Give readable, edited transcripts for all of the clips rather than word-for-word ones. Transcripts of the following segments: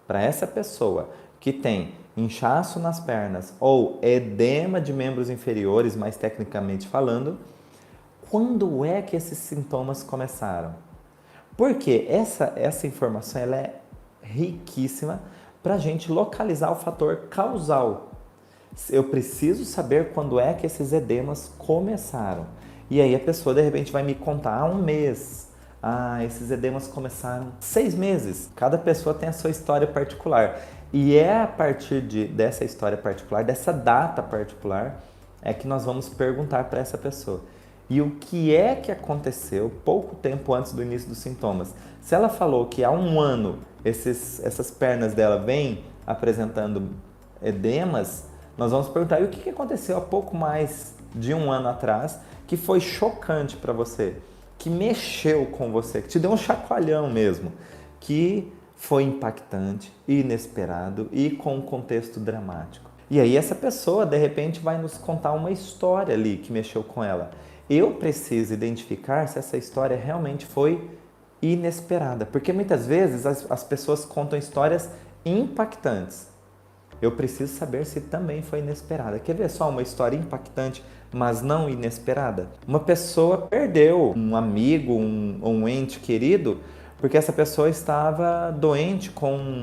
para essa pessoa que tem inchaço nas pernas ou edema de membros inferiores, mais tecnicamente falando, quando é que esses sintomas começaram? Porque essa informação ela é riquíssima para a gente localizar o fator causal. Eu preciso saber quando é que esses edemas começaram. E aí a pessoa de repente vai me contar um mês. Esses edemas começaram 6 meses. Cada pessoa tem a sua história particular. E é a partir dessa história particular, dessa data particular, é que nós vamos perguntar para essa pessoa. E o que é que aconteceu pouco tempo antes do início dos sintomas? Se ela falou que há um ano essas pernas dela vêm apresentando edemas, nós vamos perguntar, e o que aconteceu há pouco mais de um ano atrás que foi chocante para você, que mexeu com você, que te deu um chacoalhão mesmo, que foi impactante, inesperado e com um contexto dramático. E aí essa pessoa, de repente, vai nos contar uma história ali que mexeu com ela. Eu preciso identificar se essa história realmente foi inesperada, porque muitas vezes as pessoas contam histórias impactantes. Eu preciso saber se também foi inesperada. Quer ver só uma história impactante, mas não inesperada? Uma pessoa perdeu um amigo, um ente querido, porque essa pessoa estava doente,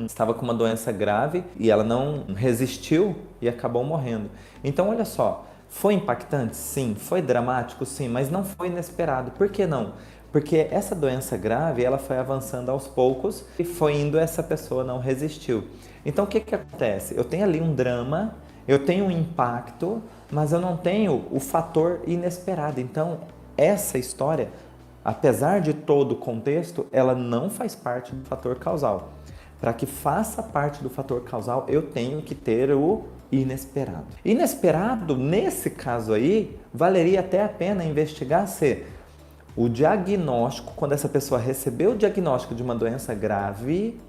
estava com uma doença grave e ela não resistiu e acabou morrendo. Então, olha só, foi impactante? Sim. Foi dramático? Sim, mas não foi inesperado. Por que não? Porque essa doença grave, ela foi avançando aos poucos e foi indo, essa pessoa não resistiu. Então, o que acontece? Eu tenho ali um drama, eu tenho um impacto, mas eu não tenho o fator inesperado. Então, essa história, apesar de todo o contexto, ela não faz parte do fator causal. Para que faça parte do fator causal, eu tenho que ter o inesperado. Inesperado, nesse caso aí, valeria até a pena investigar se o diagnóstico, quando essa pessoa recebeu o diagnóstico de uma doença grave,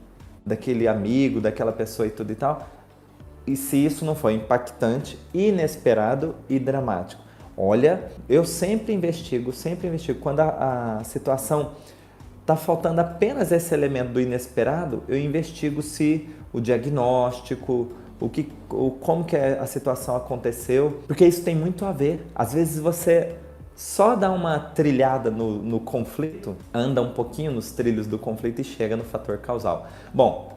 daquele amigo, daquela pessoa e tudo e tal, e se isso não foi impactante, inesperado e dramático. Olha, eu sempre investigo quando a situação está faltando apenas esse elemento do inesperado, eu investigo se o diagnóstico, como que a situação aconteceu, porque isso tem muito a ver. Às vezes você só dá uma trilhada no conflito, anda um pouquinho nos trilhos do conflito e chega no fator causal. Bom,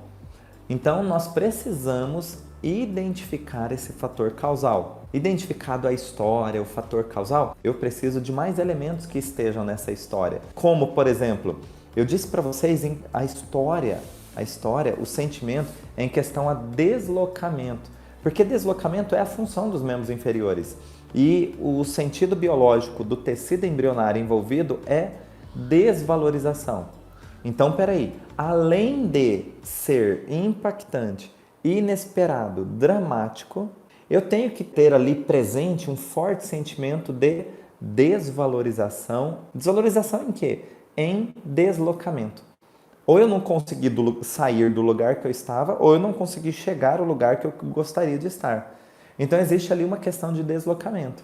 então nós precisamos identificar esse fator causal. Identificado a história, o fator causal, eu preciso de mais elementos que estejam nessa história. Como, por exemplo, eu disse para vocês a história, o sentimento é em questão a deslocamento. Porque deslocamento é a função dos membros inferiores. E o sentido biológico do tecido embrionário envolvido é desvalorização. Então, peraí, além de ser impactante, inesperado, dramático, eu tenho que ter ali presente um forte sentimento de desvalorização. Desvalorização em quê? Em deslocamento. Ou eu não consegui sair do lugar que eu estava, ou eu não consegui chegar ao lugar que eu gostaria de estar. Então existe ali uma questão de deslocamento.